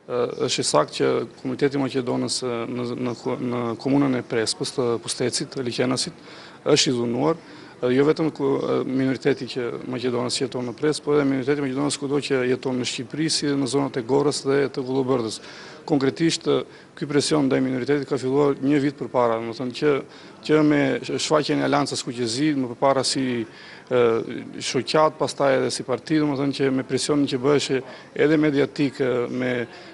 është i saktë që Komiteti i Maqedonës në komunën e Prespës të Pustecit, të Liqenasit, është i dhunuar, jo vetëm minoriteti që Maqedonës që jeton në Prespë, por edhe minoriteti Maqedonës kudo që jeton në Shqipëri, si në zonat e Gorës dhe të Kullobërdës. Konkretisht, ky presion ndaj minoritetit ka filluar një vit përpara, do të thënë që me shfaqjen e Aleancës Kuqezi, më përpara si shoqat, pastaj edhe si parti, do të thënë që me presionin që bëhej edhe mediatik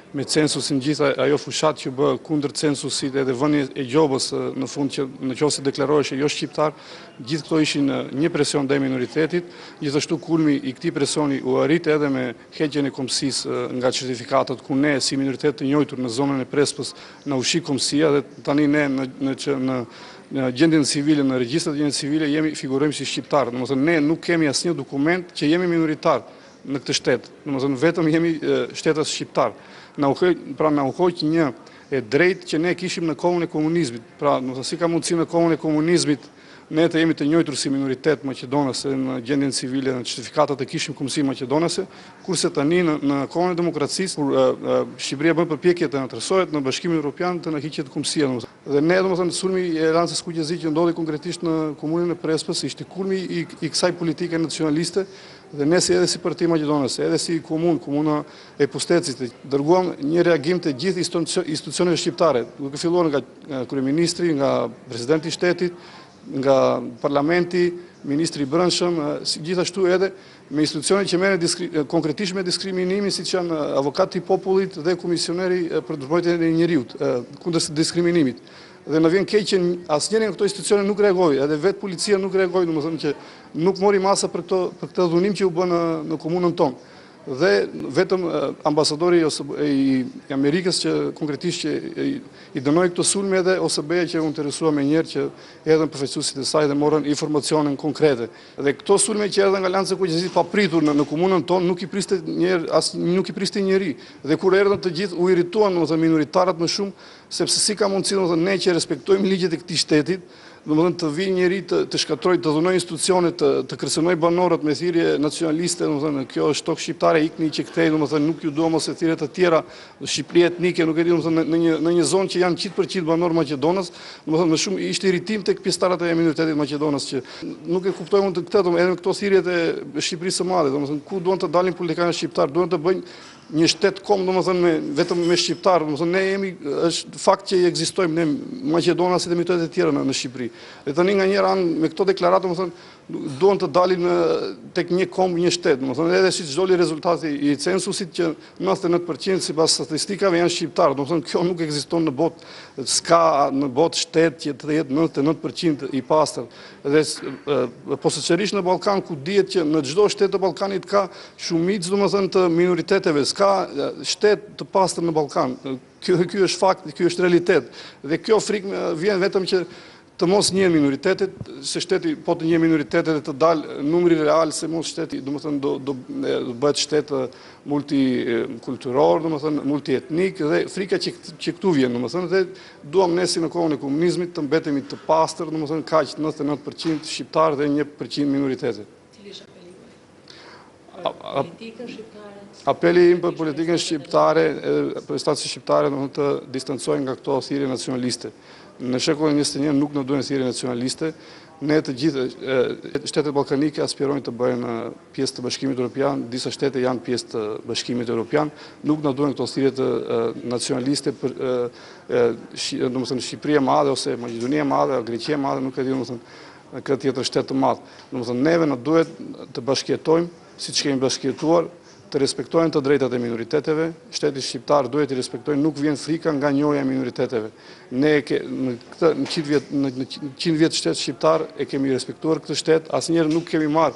me censusin gjitha ajo fushat që bë kundër censusit edhe vënie e gjobës në fund që në qoftë se deklarohej jo shqiptar, gjithë këto ishin një presion ndaj minoritetit, gjithashtu kulmi i këtij presioni u arrit edhe me heqjen e kombësisë nga certifikatat ku ne si minoritet të njohur në zonën e Prespës na ushi kombësia dhe tani ne në gjendjen civile, në regjistrat e gjendjes civile figurojmë si shqiptar. Domethënë ne nuk kemi asnjë dokument që jemi minoritar në këtë shtet. Domethënë vetëm jemi shtetës shqiptar. Na u hoq një e drejtë që ne kishim në kohën e komunizmit. Pra, si ka mundësi në kohën e komunizmit ne të jemi të njohur si minoritet maqedonase në gjendjen civile, në certifikatat e kishim kombësi maqedonase, kurse tani në kohën e demokracisë, kur Shqipëria bën përpjekje të na tërsohet në Bashkimin Evropian të na hiqet kombësia. Dhe ne domethënë sulmi i Aleancës Kuqezi që ndodhi konkretisht në komunën e Prespës ishte kulmi i kësaj politike nacionaliste. Dhe ne edhe si parti maqedonase, edhe si komuna e Pustecit, dërguam një reagim të gjithë institucioneve shqiptare, duke filluar nga kryeministri, nga presidenti i shtetit, nga parlamenti, ministri i brendshëm, gjithashtu edhe me institucione që merren konkretisht me diskriminimin, siç janë avokati i popullit dhe komisioneri për mbrojtjen e njeriut, kundër diskriminimit. Dhe në vjen keq që asnjëri nga këto institucione nuk reagoi, edhe vetë policia nuk reagoi, domethënë që nuk mori masa për këtë dhunim që u bën në komunën tonë. Dhe vetëm ambasadori i Amerikës që konkretisht që i dënoi këto sulme edhe OSBE që u interesua me njerë që erdhën përfaqësuesit e saj dhe morën informacione konkrete. Dhe këto sulme që erdhën nga Aleanca Kuqezi papritur në komunën tonë nuk i priste njeri. Dhe kur erdhën të gjithë u irrituan minoritarët më shumë, sepse si ka mundësi ne që respektojmë ligjet e këtij shtetit, domethënë të vi njëri të shkatrojë, të dhunojë institucionet, të kërcënojë banorët me thirrje nacionaliste, domethënë kjo është tokë shqiptare, ikni që këtej, domethënë nuk ju duam ose thirrje të tjera, Shqipëri etnike, nuk e di, domethënë në një zonë që janë 100% banor Maqedonës, domethënë më shumë ishte irritim tek pjesëtarët e minoritetit Maqedonës që nuk e kuptojnë këtë, edhe këto thirrjet e Shqipërisë së Madhe, domethënë ku duan të dalin politikanët shqiptar, duan të bëjnë një shtet kom, domethënë vetëm me shqiptar, domethënë ne jemi, është fakt që ekzistojmë ne maqedonasit dhe minoritetet e tjera në Shqipëri. Dhe tani nga një anë me këto deklarata, domethënë duan të dalin tek një kom, një shtet, domethënë edhe siç doli rezultati i censusit që 99% sipas statistikave janë shqiptar, domethënë kjo nuk ekziston në botë, s'ka në botë shtet që të jetë 99% i pastër. Dhe posaçërisht në Ballkan ku dihet që në çdo shtet të Ballkanit ka shumicë domethënë të minoriteteve, s'ka shtet të pastër në Ballkan. Ky është fakt, ky është realitet. Dhe kjo frikë vjen vetëm që të mos njeh minoritetet, se shteti po të njeh minoritetet dhe të dalë numri real se mos shteti, domethënë do bëhet shtet multikulturor, domethënë multietnik dhe frika që këtu vjen, domethënë dhe duam ne si në kohën e komunizmit të mbetemi të pastër, domethënë kaq 99% shqiptar dhe 1% minoritete. Cili është apeli juaj? Politikën shqiptare? Apeli im për politikën shqiptare, për instancët shqiptare, domethënë të distancohen nga këto thirrje nacionaliste. Në shekullin 21 nuk në duhen thirrje nacionaliste, ne të gjithë shtetet ballkanike aspirojnë të bëhen pjesë të Bashkimit Evropian, disa shtete janë pjesë të Bashkimit Evropian, nuk në duhen këto thirrje nacionaliste për domethënë Shqipëria e Madhe ose Maqedonia e Madhe, Greqia e Madhe, nuk e di domethënë këtë tjetër shtet të madh. Domethënë neve na duhet të bashkëjetojmë siç kemi bashkëjetuar, të respektojnë të drejtat e minoriteteve, shteti shqiptar duhet të respektojnë, nuk vjen frika nga njohja e minoriteteve. Ne në 100 vjet shtet shqiptar e kemi respektuar këtë shtet, asnjëherë nuk kemi marrë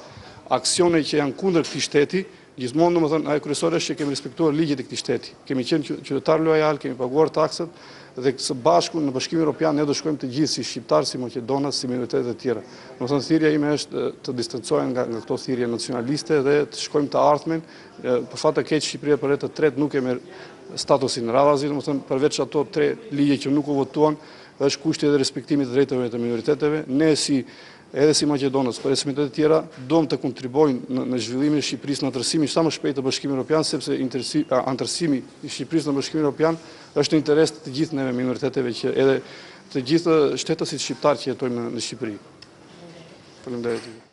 aksione që janë kundër këtij shteti, gjithmonë domethënë ajo kryesore është që kemi respektuar ligjet e këtij shteti. Kemi qenë qytetar lojal, kemi paguar taksat dhe së bashku në Bashkimin Evropian ne do shkojmë të gjithë si shqiptar, si maqedonas, si minoritetet e tjera. Domethënë thirrja ime është të distancohen nga këto thirrje nacionaliste dhe të shkojmë të ardhmen. Për fat të keq Shqipëria për herë të tretë nuk e merr statusin radhazi, domethënë përveç ato 3 ligje që nuk u votuan, është kushti edhe respektimi të drejtave të minoriteteve. Ne si edhe si Maqedonës, por edhe si minoritetet tjera, duam të kontribuojnë në zhvillimin e Shqipërisë, në anëtarësimin sa më shpejt të Bashkimit Evropian, sepse anëtarësimi i Shqipërisë në Bashkimin Evropian është në interes të gjithë neve minoriteteve që edhe të gjithë shtetësit shqiptar që jetojmë në Shqipëri. Faleminderit.